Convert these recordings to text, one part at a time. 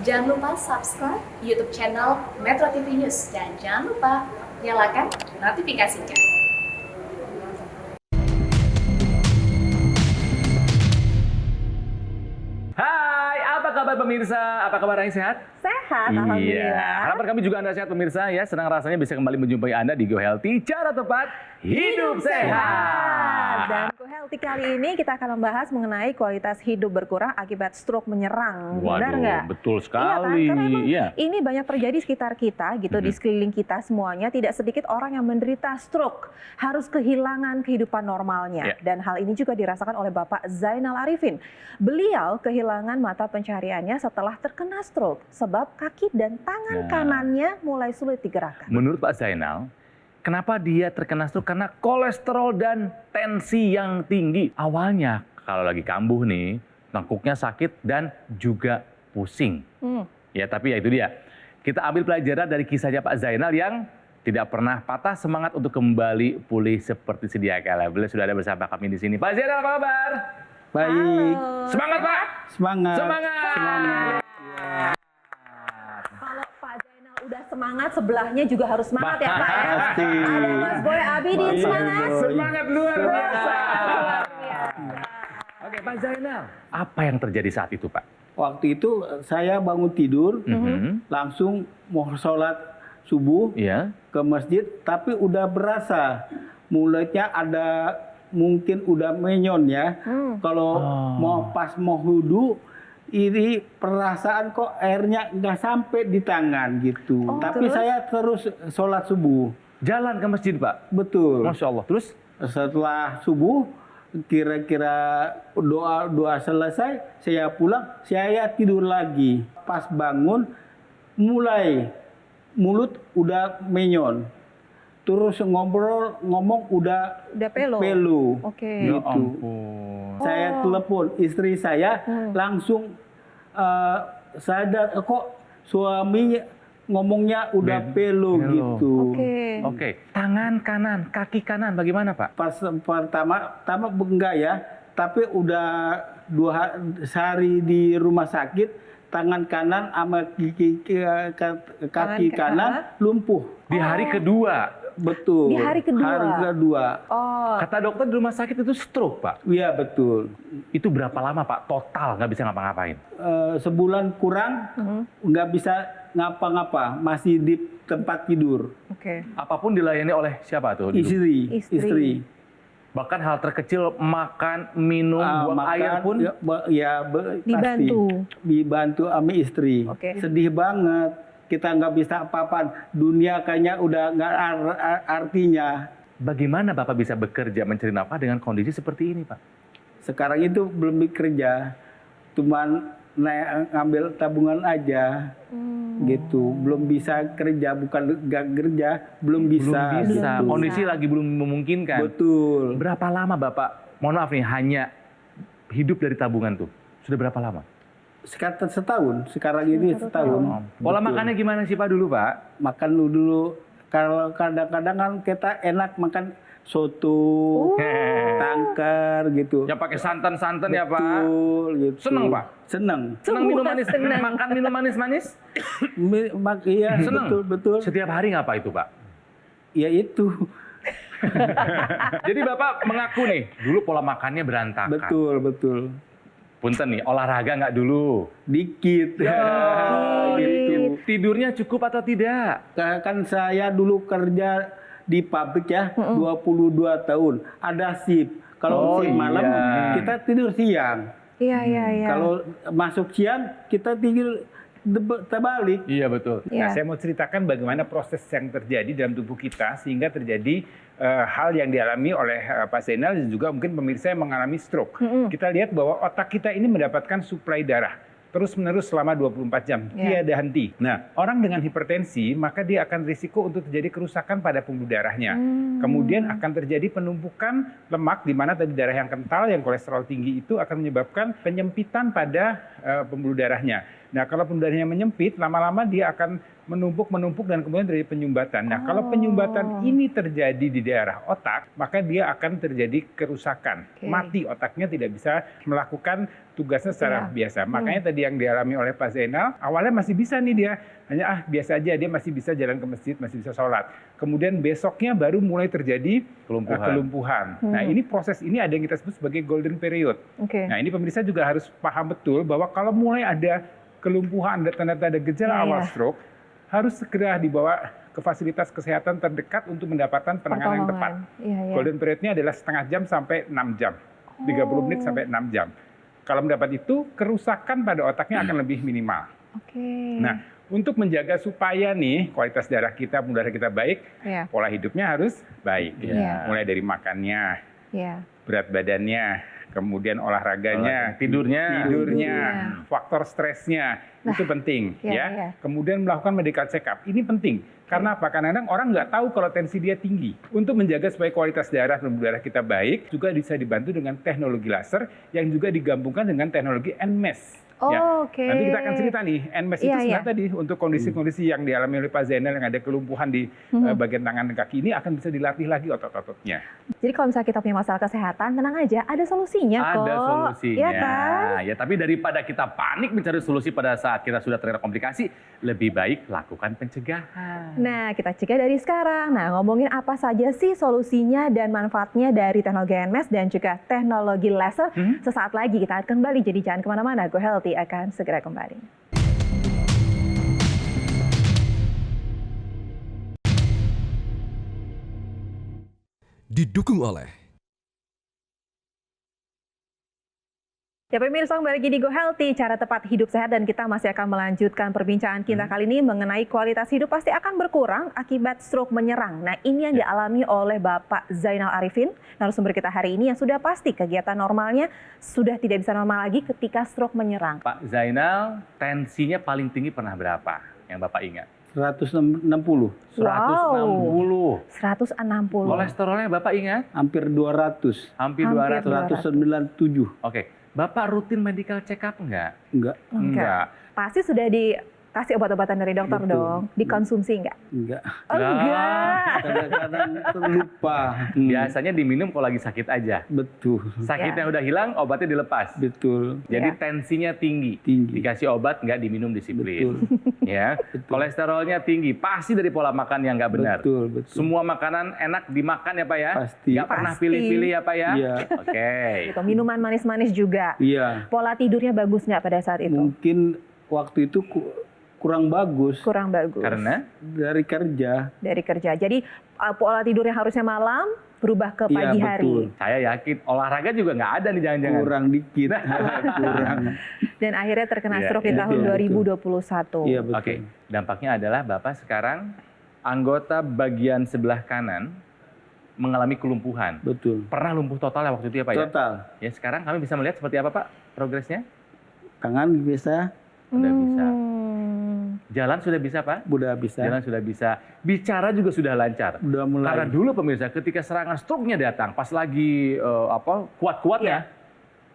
Jangan lupa subscribe YouTube channel Metro TV News dan jangan lupa nyalakan notifikasinya. Hai, apa kabar pemirsa? Apa kabar yang sehat? Sehat, Iya, alhamdulillah. harapan kami juga Anda sehat pemirsa ya. Senang rasanya bisa kembali menjumpai Anda di Go Healthy, cara tepat hidup sehat. Dan Go Healthy kali ini kita akan membahas mengenai kualitas hidup berkurang akibat stroke menyerang. Benar nggak? Betul Iya kan? sekali. Karena emang Iya. ini banyak terjadi di sekitar kita gitu, di sekeliling kita semuanya. Tidak sedikit orang yang menderita stroke, harus kehilangan kehidupan normalnya. Iya. Dan hal ini juga dirasakan oleh Bapak Zainal Arifin. Beliau kehilangan mata pencahariannya setelah terkena stroke, sebab kaki dan tangan kanannya mulai sulit digerakkan. Menurut Pak Zainal, kenapa dia terkena stroke? Karena kolesterol dan tensi yang tinggi. Awalnya kalau lagi kambuh nih, tengkuknya sakit dan juga pusing. Ya, tapi ya itu dia. Kita ambil pelajaran dari kisahnya Pak Zainal yang tidak pernah patah semangat untuk kembali pulih seperti sedia kala. Beliau sudah ada bersama kami di sini. Pak Zainal, apa kabar? Baik, Halo. Semangat, Pak! semangat. Semangat! Kalau Pak Zainal udah semangat, sebelahnya juga harus semangat ya Pak ya. Pasti. Ada Mas Boy Abidin, Boy, semangat. Boy. Semangat luar biasa! Luar biasa. Oke, Pak Zainal, apa yang terjadi saat itu, Pak? Waktu itu saya bangun tidur, langsung mau sholat subuh Iya. ke masjid, tapi udah berasa mulutnya ada mungkin udah menyon ya. Kalau mau wudhu, ini perasaan kok airnya nggak sampai di tangan gitu. Tapi terus? saya terus sholat subuh. Jalan ke masjid, Pak? Betul. Masya Allah. Terus? Setelah subuh, kira-kira doa selesai, saya pulang, saya tidur lagi. Pas bangun, mulai mulut udah menyon. Terus ngomong udah pelu. Oke. Ya Gitu. ampun. Saya telepon istri saya, langsung sadar kok suami ngomongnya udah pelu Pelu. gitu. Oke. Tangan kanan, kaki kanan bagaimana, Pak? Pas pertama enggak ya, tapi udah sehari di rumah sakit, tangan kanan sama kaki kanan lumpuh. Di hari kedua. Betul. Di hari kedua? Hari kedua. Oh, Kata dokter di rumah sakit itu stroke, Pak. Iya betul. Itu berapa lama, Pak? Total nggak bisa ngapa-ngapain? Sebulan kurang, nggak bisa ngapa-ngapa, masih di tempat tidur. oke. Apapun dilayani oleh siapa tuh? Istri. Bahkan hal terkecil makan, minum, buang Makan, air pun. pasti. Dibantu. Dibantu sama istri. Oke. Sedih banget. Kita nggak bisa apa-apa. Dunia kayaknya udah nggak artinya. Bagaimana Bapak bisa bekerja mencari nafkah dengan kondisi seperti ini, Pak? Sekarang itu belum bekerja. Cuman ngambil tabungan aja. Gitu. Belum bisa kerja. Bukan nggak kerja. Belum bisa. Belum bisa. gitu. Kondisi lagi belum memungkinkan. Betul. Berapa lama Bapak, mohon maaf nih, hanya hidup dari tabungan tuh? Sudah berapa lama? Sekarang setahun. Sekarang ini setahun. Pola Betul. makannya gimana sih Pak dulu, Pak? Makan dulu. Kalau kadang-kadang kan kita enak makan soto, tangkar gitu. Ya pakai santan-santan ya, Pak? Betul gitu. Seneng, Pak? Seneng. Senang minum manis? Senang. Makan minum manis-manis? Iya, Seneng? betul. Setiap hari ngapa itu, Pak? Ya itu. Jadi Bapak mengaku nih, dulu pola makannya berantakan. Betul. Punten nih, olahraga nggak dulu? Dikit. Gitu. Tidurnya cukup atau tidak? Kan saya dulu kerja di pabrik ya, 22 tahun. Ada shift. Kalau shift malam, kita tidur siang. Iya. Kalau masuk siang, kita tidur terbalik. Iya, betul. Nah, saya mau ceritakan bagaimana proses yang terjadi dalam tubuh kita sehingga terjadi hal yang dialami oleh Pak Zainal dan juga mungkin pemirsa yang mengalami stroke. Kita lihat bahwa otak kita ini mendapatkan suplai darah terus-menerus selama 24 jam, tiada henti. Nah, orang dengan hipertensi, maka dia akan risiko untuk terjadi kerusakan pada pembuluh darahnya. Kemudian akan terjadi penumpukan lemak, di mana tadi darah yang kental, yang kolesterol tinggi itu akan menyebabkan penyempitan pada pembuluh darahnya. Nah, kalau pembuluh darahnya menyempit, lama-lama dia akan menumpuk dan kemudian terjadi penyumbatan. Nah, kalau penyumbatan ini terjadi di daerah otak, maka dia akan terjadi kerusakan. Mati otaknya, tidak bisa melakukan tugasnya secara biasa. Makanya tadi yang dialami oleh Pak Zainal, awalnya masih bisa nih dia, hanya biasa aja, dia masih bisa jalan ke masjid, masih bisa sholat. Kemudian besoknya baru mulai terjadi kelumpuhan. Nah, ini proses ini ada yang kita sebut sebagai golden period. Nah, ini pemirsa juga harus paham betul bahwa kalau mulai ada kelumpuhan, ada tanda-tanda gejala awal stroke, harus segera dibawa ke fasilitas kesehatan terdekat untuk mendapatkan penanganan yang tepat. Golden periodnya adalah setengah jam sampai 6 jam. 30 menit sampai 6 jam. Kalau mendapat itu, kerusakan pada otaknya akan lebih minimal. Nah, untuk menjaga supaya nih kualitas darah kita, pembuluh darah kita baik, pola hidupnya harus baik. Mulai dari makannya, berat badannya, kemudian olahraganya, tidurnya, faktor stresnya, itu penting. Kemudian melakukan medical check up, ini penting. Karena apa? Kadang-kadang orang nggak tahu kalau tensi dia tinggi. Untuk menjaga supaya kualitas darah dan darah kita baik, juga bisa dibantu dengan teknologi laser yang juga digabungkan dengan teknologi NMES. Nanti kita akan cerita nih, NMES itu sebenarnya tadi untuk kondisi-kondisi yang dialami oleh Pak Zainal yang ada kelumpuhan di bagian tangan dan kaki ini akan bisa dilatih lagi otot-ototnya. Jadi kalau misalnya kita punya masalah kesehatan, tenang aja, ada solusinya kok. Ada solusinya. Ya kan? Ya, tapi daripada kita panik mencari solusi pada saat kita sudah terkena komplikasi, lebih baik lakukan pencegahan. Nah, kita cegah dari sekarang. Nah, ngomongin apa saja sih solusinya dan manfaatnya dari teknologi NMES dan juga teknologi laser. Sesaat lagi kita akan kembali, jadi jangan kemana-mana. Go Healthy akan segera kembali. Didukung oleh Ya pemirsa, kembali lagi di Go Healthy, cara tepat hidup sehat, dan kita masih akan melanjutkan perbincangan kita kali ini mengenai kualitas hidup pasti akan berkurang akibat stroke menyerang. Nah, ini yang dialami oleh Bapak Zainal Arifin, narasumber kita hari ini, yang sudah pasti kegiatan normalnya sudah tidak bisa normal lagi ketika stroke menyerang. Pak Zainal, tensinya paling tinggi pernah berapa yang Bapak ingat? 160. 160. Kolesterolnya Bapak ingat? Hampir 200. Hampir 200. 197. Oke. Bapak rutin medical check up enggak? Enggak. Pasti sudah dikasih obat-obatan dari dokter dong, dikonsumsi enggak? Enggak. Enggak. Kadang-kadang terlupa. Biasanya diminum kalau lagi sakit aja. Betul. Sakitnya udah hilang, obatnya dilepas. Betul. Jadi tensinya tinggi. Dikasih obat nggak diminum disiplin. Ya. Kolesterolnya tinggi, pasti dari pola makan yang nggak benar. Betul. Semua makanan enak dimakan ya Pak ya? Pasti. Nggak pernah pilih-pilih ya Pak ya? Iya. Oke. Gitu, minuman manis-manis juga. Iya. Pola tidurnya bagus nggak pada saat itu? Mungkin waktu itu kurang bagus. Kurang bagus. Karena? Dari kerja. Dari kerja. Jadi pola tidurnya harusnya malam, berubah ke pagi hari. Betul. Saya yakin olahraga juga nggak ada nih jangan-jangan. Kurang dikit. Kurang. Dan akhirnya terkena Iya, stroke di tahun 2021. Iya, betul. Oke. Dampaknya adalah Bapak sekarang anggota bagian sebelah kanan mengalami kelumpuhan. Betul. Pernah lumpuh total ya waktu itu ya Pak ya? Total. Ya sekarang kami bisa melihat seperti apa Pak progresnya? Tangan bisa. Sudah bisa. Jalan sudah bisa Pak? Udah bisa. Jalan sudah bisa. Bicara juga sudah lancar. Udah mulai. Karena dulu pemirsa ketika serangan stroke-nya datang, pas lagi kuat-kuatnya,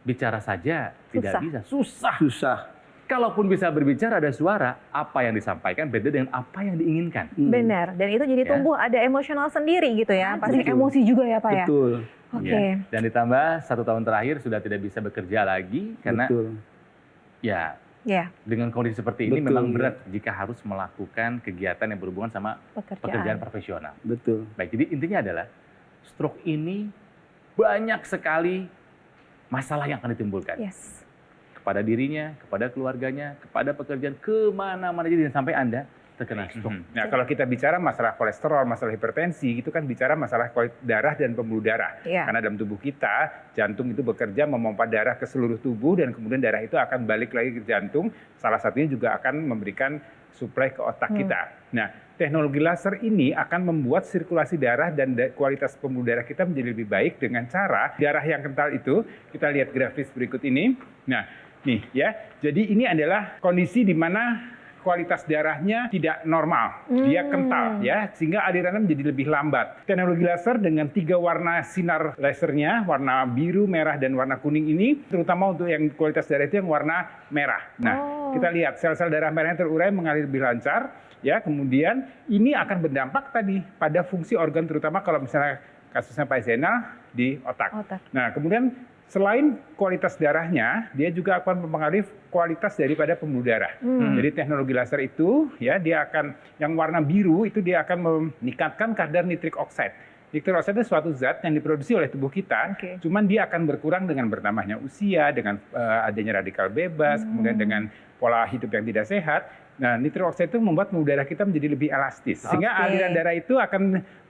bicara saja tidak bisa. Susah. Kalaupun bisa berbicara ada suara, apa yang disampaikan beda dengan apa yang diinginkan. Benar. Dan itu jadi tumbuh ada emosional sendiri gitu ya. Pasti emosi juga ya Pak ya? Betul. Oke. Ya. Dan ditambah 1 tahun terakhir sudah tidak bisa bekerja lagi karena Betul. ya dengan kondisi seperti ini memang berat jika harus melakukan kegiatan yang berhubungan sama pekerjaan profesional. Betul. Baik, jadi intinya adalah stroke ini banyak sekali masalah yang akan ditimbulkan. Yes. Kepada dirinya, kepada keluarganya, kepada pekerjaan, kemana-mana jadi sampai Anda terkena stroke. Nah, kalau kita bicara masalah kolesterol, masalah hipertensi, itu kan bicara masalah darah dan pembuluh darah. Karena dalam tubuh kita, jantung itu bekerja memompa darah ke seluruh tubuh dan kemudian darah itu akan balik lagi ke jantung. Salah satunya juga akan memberikan suplai ke otak kita. Nah, teknologi laser ini akan membuat sirkulasi darah dan kualitas pembuluh darah kita menjadi lebih baik dengan cara darah yang kental itu. Kita lihat grafis berikut ini. Nah, nih ya. Jadi ini adalah kondisi di mana kualitas darahnya tidak normal, dia kental ya, sehingga alirannya menjadi lebih lambat. Teknologi laser dengan 3 warna sinar lasernya, warna biru, merah, dan warna kuning ini, terutama untuk yang kualitas darah itu yang warna merah. Nah, Kita lihat sel-sel darah merah yang terurai mengalir lebih lancar, ya. Kemudian ini akan berdampak tadi pada fungsi organ, terutama kalau misalnya kasusnya Pak Zainal di otak. Nah, kemudian selain kualitas darahnya, dia juga akan mempengaruhi kualitas daripada pembuluh darah. Jadi teknologi laser itu, ya, dia akan yang warna biru itu dia akan meningkatkan kadar nitrik oxide. Nitrik oxide itu suatu zat yang diproduksi oleh tubuh kita, cuman dia akan berkurang dengan bertambahnya usia, dengan adanya radikal bebas, kemudian dengan pola hidup yang tidak sehat. Nah, nitrik oxide itu membuat pembuluh darah kita menjadi lebih elastis, sehingga aliran darah itu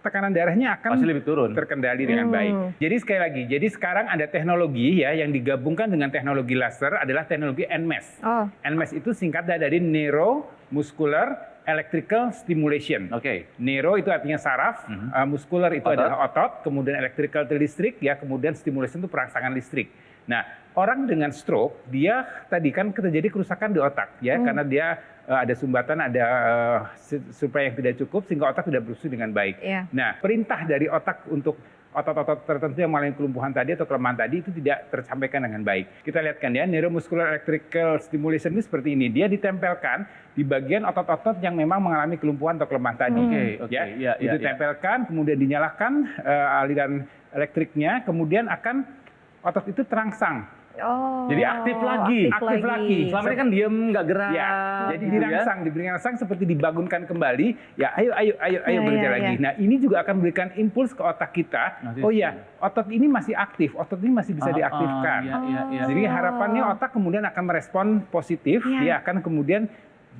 tekanan darahnya akan pasti lebih turun, terkendali dengan baik. Jadi sekali lagi, jadi sekarang ada teknologi ya yang digabungkan dengan teknologi laser adalah teknologi NMES. NMES itu singkatnya dari Neuromuscular Electrical Stimulation. Neuro itu artinya saraf, muscular itu adalah otot, kemudian electrical itu listrik, ya, kemudian stimulation itu perangsangan listrik. Nah, orang dengan stroke dia tadi kan terjadi kerusakan di otak, ya, karena dia ada sumbatan, ada suplai yang tidak cukup sehingga otak tidak berfungsi dengan baik. Nah, perintah dari otak untuk otot-otot tertentu yang mengalami kelumpuhan tadi atau kelemahan tadi itu tidak tersampaikan dengan baik. Kita lihat kan ya, neuromuscular electrical stimulation ini seperti ini. Dia ditempelkan di bagian otot-otot yang memang mengalami kelumpuhan atau kelemahan tadi. Ditempelkan, kemudian dinyalakan aliran elektriknya, kemudian akan otot itu terangsang. Jadi aktif lagi. Selama ini kan diem, nggak gerak. Ya, jadi dirangsang, diberi rangsang seperti dibangunkan kembali. Ya, ayo bekerja lagi. Nah, ini juga akan memberikan impuls ke otak kita. Oh ya, otot ini masih aktif, otot ini masih bisa diaktifkan. Jadi harapannya otak kemudian akan merespon positif. Dia akan kemudian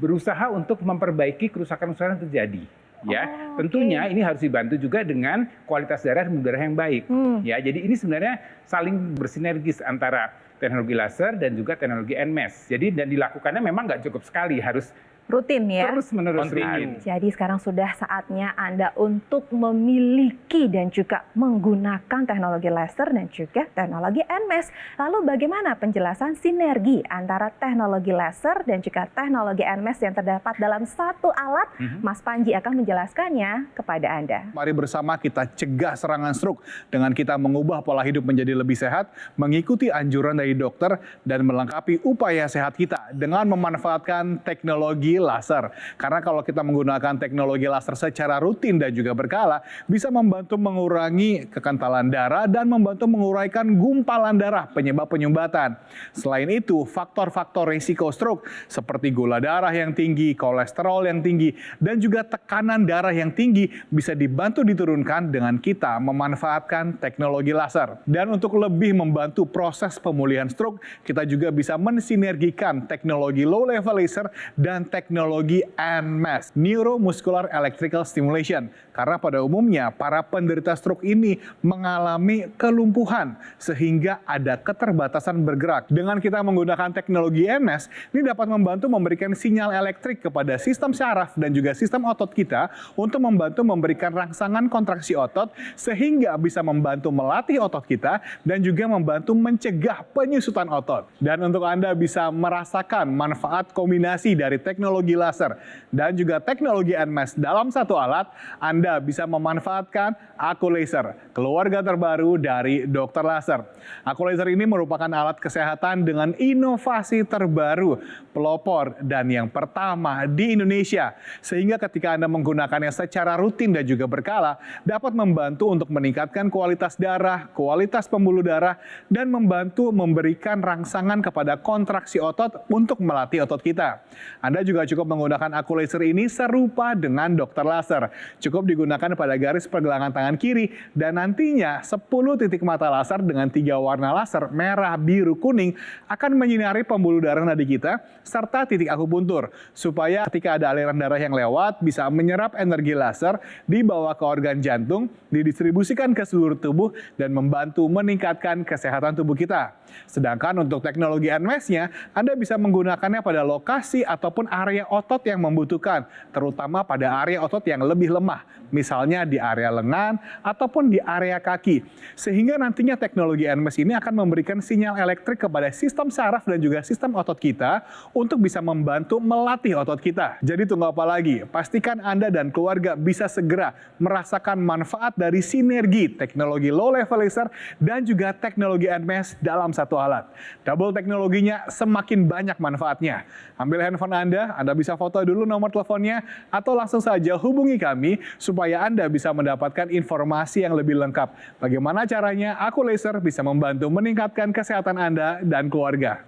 berusaha untuk memperbaiki kerusakan-kerusakan yang terjadi. Ya, tentunya ini harus dibantu juga dengan kualitas darah dan darah yang baik. Ya, jadi ini sebenarnya saling bersinergis antara teknologi laser dan juga teknologi NMES. Jadi dan dilakukannya memang nggak cukup sekali, harus rutin ya. Terus menerus rutin. Jadi sekarang sudah saatnya Anda untuk memiliki dan juga menggunakan teknologi laser dan juga teknologi NMES. Lalu bagaimana penjelasan sinergi antara teknologi laser dan juga teknologi NMES yang terdapat dalam satu alat? Mas Panji akan menjelaskannya kepada Anda. Mari bersama kita cegah serangan stroke dengan kita mengubah pola hidup menjadi lebih sehat, mengikuti anjuran dari dokter, dan melengkapi upaya sehat kita dengan memanfaatkan teknologi laser. Karena kalau kita menggunakan teknologi laser secara rutin dan juga berkala, bisa membantu mengurangi kekentalan darah dan membantu menguraikan gumpalan darah penyebab penyumbatan. Selain itu, faktor-faktor risiko stroke seperti gula darah yang tinggi, kolesterol yang tinggi, dan juga tekanan darah yang tinggi bisa dibantu diturunkan dengan kita memanfaatkan teknologi laser. Dan untuk lebih membantu proses pemulihan stroke, kita juga bisa mensinergikan teknologi low level laser dan teknologi NMES, Neuromuscular Electrical Stimulation. Karena pada umumnya para penderita stroke ini mengalami kelumpuhan sehingga ada keterbatasan bergerak. Dengan kita menggunakan teknologi NMES, ini dapat membantu memberikan sinyal elektrik kepada sistem syaraf dan juga sistem otot kita untuk membantu memberikan rangsangan kontraksi otot sehingga bisa membantu melatih otot kita dan juga membantu mencegah penyusutan otot. Dan untuk Anda bisa merasakan manfaat kombinasi dari teknologi laser dan juga teknologi NMES dalam satu alat, Anda bisa memanfaatkan Aku Laser, keluarga terbaru dari Dokter Laser. Aku Laser ini merupakan alat kesehatan dengan inovasi terbaru, pelopor, dan yang pertama di Indonesia. Sehingga ketika Anda menggunakannya secara rutin dan juga berkala, dapat membantu untuk meningkatkan kualitas darah, kualitas pembuluh darah, dan membantu memberikan rangsangan kepada kontraksi otot untuk melatih otot kita. Anda juga cukup menggunakan Aku Laser ini serupa dengan Dokter Laser. Cukup digunakan pada garis pergelangan tangan kiri dan nantinya 10 titik mata laser dengan 3 warna laser merah, biru, kuning akan menyinari pembuluh darah nadi kita serta titik akupuntur supaya ketika ada aliran darah yang lewat bisa menyerap energi laser dibawa ke organ jantung, didistribusikan ke seluruh tubuh dan membantu meningkatkan kesehatan tubuh kita. Sedangkan untuk teknologi NMES-nya, Anda bisa menggunakannya pada lokasi ataupun area area otot yang membutuhkan, terutama pada area otot yang lebih lemah, misalnya di area lengan ataupun di area kaki. Sehingga nantinya teknologi NMES ini akan memberikan sinyal elektrik kepada sistem saraf dan juga sistem otot kita untuk bisa membantu melatih otot kita. Jadi tunggu apa lagi? Pastikan Anda dan keluarga bisa segera merasakan manfaat dari sinergi teknologi low level laser dan juga teknologi NMES dalam satu alat. Double teknologinya semakin banyak manfaatnya. Ambil handphone Anda bisa foto dulu nomor teleponnya atau langsung saja hubungi kami supaya Anda bisa mendapatkan informasi yang lebih lengkap. Bagaimana caranya? Aku Laser bisa membantu meningkatkan kesehatan Anda dan keluarga.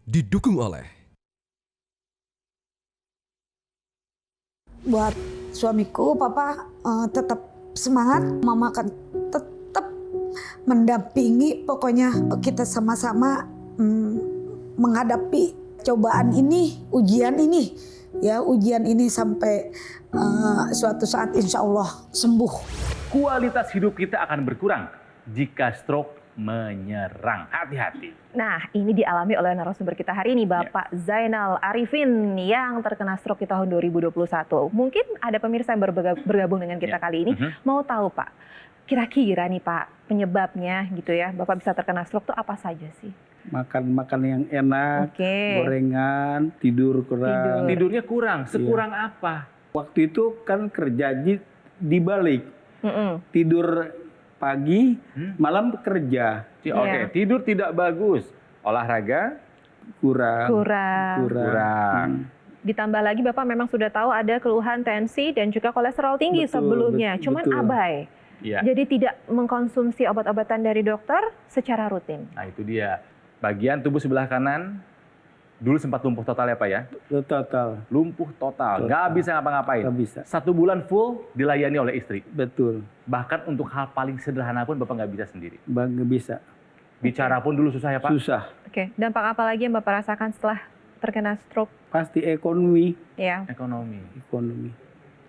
Didukung oleh buat suamiku, papa tetap semangat, mama akan tetap mendampingi, pokoknya kita sama-sama menghadapi cobaan ini, ujian ini sampai suatu saat insya Allah sembuh. Kualitas hidup kita akan berkurang jika stroke menyerang. Hati-hati. Nah, ini dialami oleh narasumber kita hari ini, Bapak Zainal Arifin yang terkena stroke di tahun 2021. Mungkin ada pemirsa yang bergabung dengan kita kali ini, mau tahu Pak, kira-kira nih Pak, penyebabnya gitu ya, Bapak bisa terkena stroke itu apa saja sih? Makan yang enak, gorengan, tidur kurang. Tidurnya kurang, sekurang apa? Waktu itu kan kerja dibalik, tidur pagi, malam kerja. Oke, tidur tidak bagus, olahraga kurang. Ditambah lagi Bapak memang sudah tahu ada keluhan tensi dan juga kolesterol tinggi sebelumnya, cuman abai. Jadi tidak mengkonsumsi obat-obatan dari dokter secara rutin. Nah itu dia, bagian tubuh sebelah kanan dulu sempat lumpuh total ya Pak ya? Total. Lumpuh total, nggak bisa ngapa-ngapain. Nggak bisa. 1 bulan full dilayani oleh istri. Betul. Bahkan untuk hal paling sederhana pun Bapak nggak bisa sendiri. Nggak bisa. Bicara pun dulu susah ya Pak? Susah. Oke, dampak apa lagi yang Bapak rasakan setelah terkena stroke? Pasti ekonomi. Ya. Ekonomi.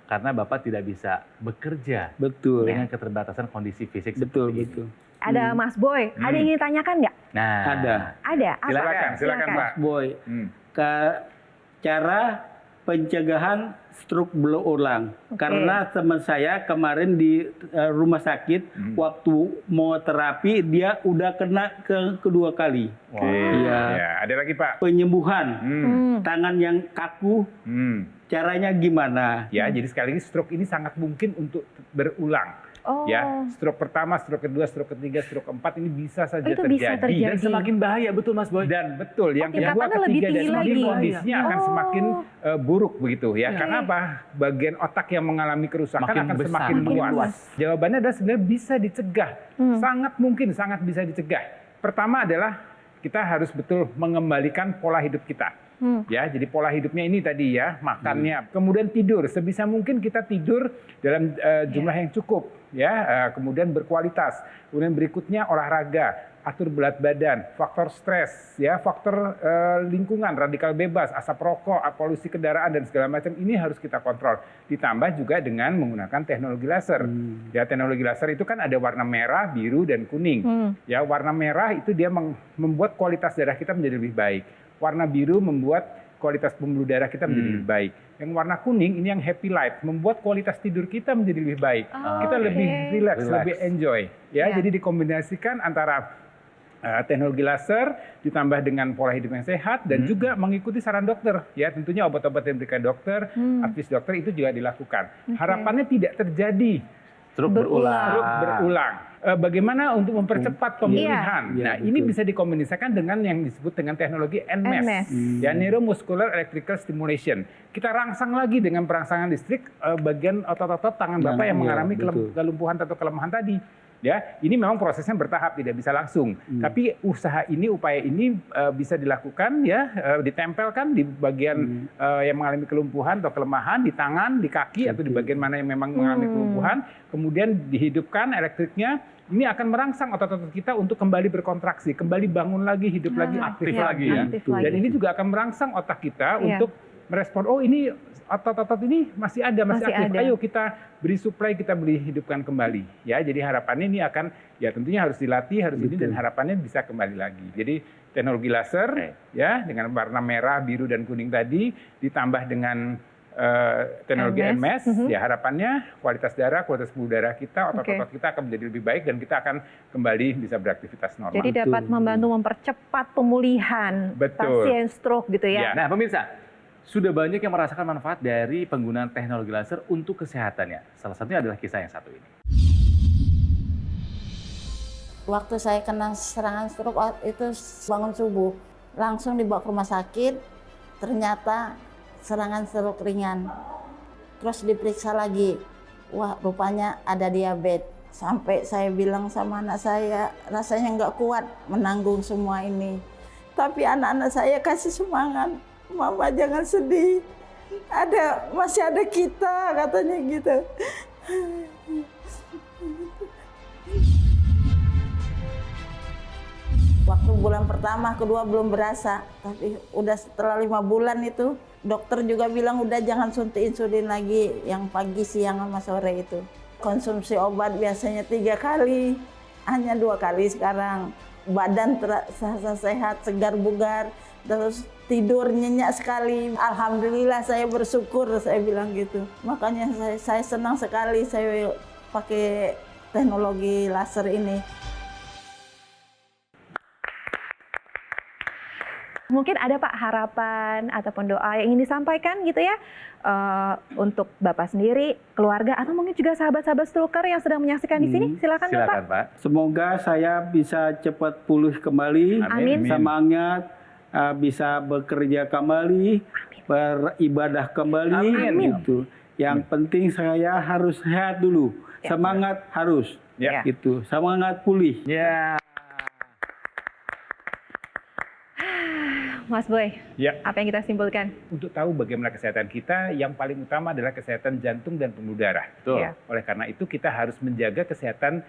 Karena Bapak tidak bisa bekerja. Betul. Dengan keterbatasan kondisi fisik Betul, seperti betul. ini. Ada Mas Boy, ada yang ingin ditanyakan nggak? Nah, Ada. Silakan Pak. Boy, cara pencegahan stroke berulang. Karena teman saya kemarin di rumah sakit, waktu mau terapi dia udah kena kedua kali. Ya, ada lagi Pak. Penyembuhan, tangan yang kaku, caranya gimana? Ya, jadi sekali lagi stroke ini sangat mungkin untuk berulang. Ya, stroke pertama, stroke kedua, stroke ketiga, stroke keempat ini bisa saja terjadi. Dan semakin bahaya, betul Mas Boy? Dan betul, yang kedua, ketiga, dan semakin kondisinya akan semakin buruk begitu ya. Karena apa? Bagian otak yang mengalami kerusakan akan semakin luas. Jawabannya adalah sebenarnya bisa dicegah. Sangat mungkin, sangat bisa dicegah. Pertama adalah kita harus betul mengembalikan pola hidup kita. Ya, jadi pola hidupnya ini tadi ya, makannya, kemudian tidur. Sebisa mungkin kita tidur dalam jumlah yang cukup, ya, kemudian berkualitas. Kemudian berikutnya olahraga, atur berat badan, faktor stres, ya, faktor lingkungan, radikal bebas, asap rokok, polusi kendaraan dan segala macam ini harus kita kontrol. Ditambah juga dengan menggunakan teknologi laser. Ya, teknologi laser itu kan ada warna merah, biru dan kuning. Ya, warna merah itu dia membuat kualitas darah kita menjadi lebih baik. Warna biru membuat kualitas pembuluh darah kita menjadi lebih baik. Yang warna kuning ini yang happy light, membuat kualitas tidur kita menjadi lebih baik. Kita lebih relax, lebih enjoy. Ya, jadi dikombinasikan antara teknologi laser ditambah dengan pola hidup yang sehat dan juga mengikuti saran dokter. Ya, tentunya obat-obat yang diberikan dokter, advis dokter itu juga dilakukan. Harapannya tidak terjadi stroke berulang. Bagaimana untuk mempercepat pemulihan? Nah, ini bisa dikombinasikan dengan yang disebut dengan teknologi NMES, ya, Neuromuscular Electrical Stimulation. Kita rangsang lagi dengan perangsangan listrik bagian otot-otot tangan Bapak yang mengalami kelumpuhan atau kelemahan tadi. Ya, ini memang prosesnya bertahap, tidak bisa langsung. Tapi upaya ini bisa dilakukan, ya, ditempelkan di bagian yang mengalami kelumpuhan atau kelemahan di tangan, di kaki atau di bagian mana yang memang mengalami kelumpuhan. Kemudian dihidupkan elektriknya. Ini akan merangsang otot-otot kita untuk kembali berkontraksi, kembali bangun lagi, hidup lagi, aktif lagi. Ya. Dan ini juga akan merangsang otak kita untuk merespon, oh ini otot-otot ini masih ada, masih aktif. ada. Ayo kita beri supply, kita beri hidupkan kembali. Ya, jadi harapannya ini akan, ya tentunya harus dilatih, harus ini, dan harapannya bisa kembali lagi. Jadi teknologi laser, ya dengan warna merah, biru, dan kuning tadi, ditambah dengan teknologi NMS, ya harapannya kualitas darah, kualitas pembuluh darah kita, otot-otot kita akan menjadi lebih baik dan kita akan kembali bisa beraktivitas normal. Jadi dapat membantu mempercepat pemulihan pasien stroke gitu ya. Nah pemirsa, sudah banyak yang merasakan manfaat dari penggunaan teknologi laser untuk kesehatannya. Salah satunya adalah kisah yang satu ini. Waktu saya kena serangan stroke itu bangun subuh, langsung dibawa ke rumah sakit, ternyata serangan stroke ringan. Terus diperiksa lagi, wah rupanya ada diabetes. Sampai saya bilang sama anak saya, rasanya nggak kuat menanggung semua ini. Tapi anak-anak saya kasih semangat, Mama jangan sedih, masih ada kita, katanya gitu. Waktu bulan pertama, kedua belum berasa, tapi udah setelah 5 bulan itu, dokter juga bilang udah jangan suntik insulin lagi, yang pagi, siang, sama sore itu. Konsumsi obat biasanya 3 kali, hanya 2 kali sekarang. Badan terasa sehat, segar bugar, terus tidur nyenyak sekali. Alhamdulillah saya bersyukur, saya bilang gitu. Makanya saya senang sekali saya pakai teknologi laser ini. Mungkin ada Pak harapan ataupun doa yang ingin disampaikan gitu ya untuk Bapak sendiri, keluarga, atau mungkin juga sahabat-sahabat stroker yang sedang menyaksikan di sini. Silakan Bapak. Semoga saya bisa cepat pulih kembali, Amin. semangat, bisa bekerja kembali, beribadah kembali. Amin. Gitu. Yang penting saya harus sehat dulu, semangat harus, gitu, semangat pulih. Mas Boy, Ya. apa yang kita simpulkan? Untuk tahu bagaimana kesehatan kita, yang paling utama adalah kesehatan jantung dan pembuluh darah. Betul. Ya. Oleh karena itu kita harus menjaga kesehatan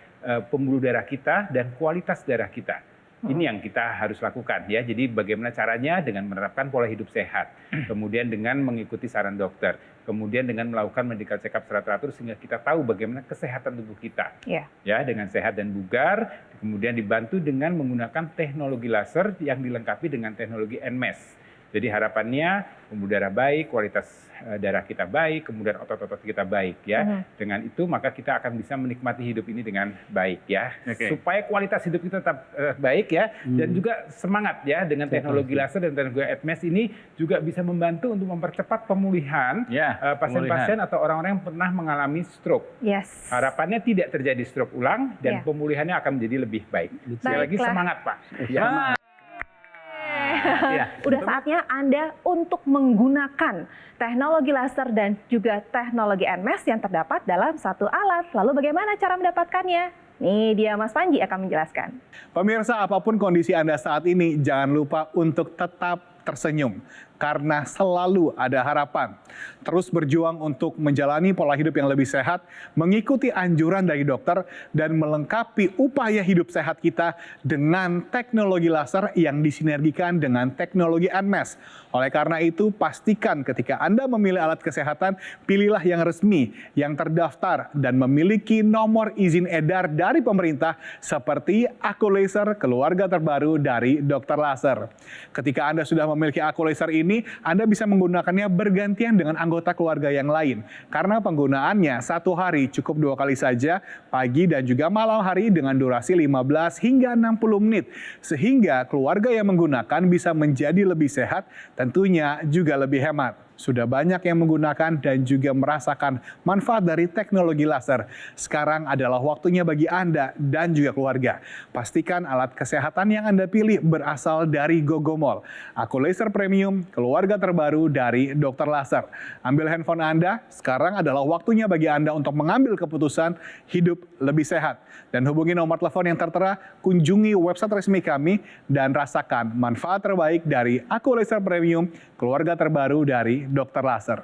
pembuluh darah kita dan kualitas darah kita. Ini yang kita harus lakukan ya. Jadi bagaimana caranya? Dengan menerapkan pola hidup sehat, kemudian dengan mengikuti saran dokter, kemudian dengan melakukan medical check up secara teratur sehingga kita tahu bagaimana kesehatan tubuh kita. Ya, dengan sehat dan bugar, kemudian dibantu dengan menggunakan teknologi laser yang dilengkapi dengan teknologi NMS. Jadi harapannya pembuluh darah baik, kualitas darah kita baik, kemudian otot-otot kita baik ya. Dengan itu maka kita akan bisa menikmati hidup ini dengan baik ya. Supaya kualitas hidup kita tetap baik ya, dan juga semangat ya dengan teknologi laser dan teknologi NMS ini juga bisa membantu untuk mempercepat pemulihan pasien-pasien atau orang-orang yang pernah mengalami stroke. Harapannya tidak terjadi stroke ulang dan pemulihannya akan menjadi lebih baik. Sekali lagi semangat Pak. Udah saatnya Anda untuk menggunakan teknologi laser dan juga teknologi NMS yang terdapat dalam satu alat. Lalu bagaimana cara mendapatkannya? Nih dia Mas Panji akan menjelaskan. Pemirsa, apapun kondisi Anda saat ini, jangan lupa untuk tetap tersenyum. Karena selalu ada harapan. Terus berjuang untuk menjalani pola hidup yang lebih sehat, mengikuti anjuran dari dokter, dan melengkapi upaya hidup sehat kita dengan teknologi laser yang disinergikan dengan teknologi NMS. Oleh karena itu, pastikan ketika Anda memilih alat kesehatan, pilihlah yang resmi, yang terdaftar, dan memiliki nomor izin edar dari pemerintah seperti Accolaser, keluarga terbaru dari Dr. Laser. Ketika Anda sudah memiliki Accolaser ini, Anda bisa menggunakannya bergantian dengan anggota keluarga yang lain. Karena penggunaannya 1 hari cukup 2 kali saja, pagi dan juga malam hari dengan durasi 15 hingga 60 menit. Sehingga keluarga yang menggunakan bisa menjadi lebih sehat, tentunya juga lebih hemat. Sudah banyak yang menggunakan dan juga merasakan manfaat dari teknologi laser. Sekarang adalah waktunya bagi Anda dan juga keluarga. Pastikan alat kesehatan yang Anda pilih berasal dari Gogomol. Accolaser Premium, keluarga terbaru dari Dr. Laser. Ambil handphone Anda, sekarang adalah waktunya bagi Anda untuk mengambil keputusan hidup lebih sehat. Dan hubungi nomor telepon yang tertera, kunjungi website resmi kami, dan rasakan manfaat terbaik dari Accolaser Premium, keluarga terbaru dari Dr. Laser.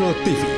Metro TV.